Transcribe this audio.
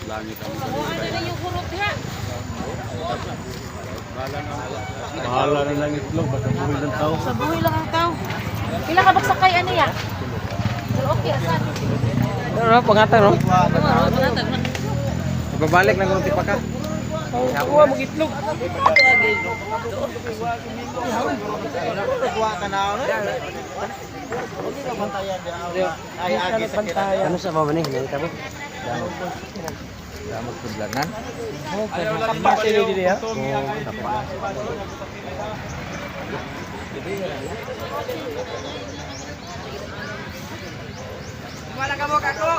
langit ang Ano na yung hurot ha? bahala na lang itlog, basta buhay ng tao. Sa buhay lang ang tao. Pila ka bagsakay ano ya? Pero okay, asan? Ano, pangatan, no? Pangatan. Ibabalik na kung tipa ka. Kuha mo itlog. Ano sa baba ni? Nakita mo? Damot tudlanan. Tapak sila dili ha. Wala ka mo kako.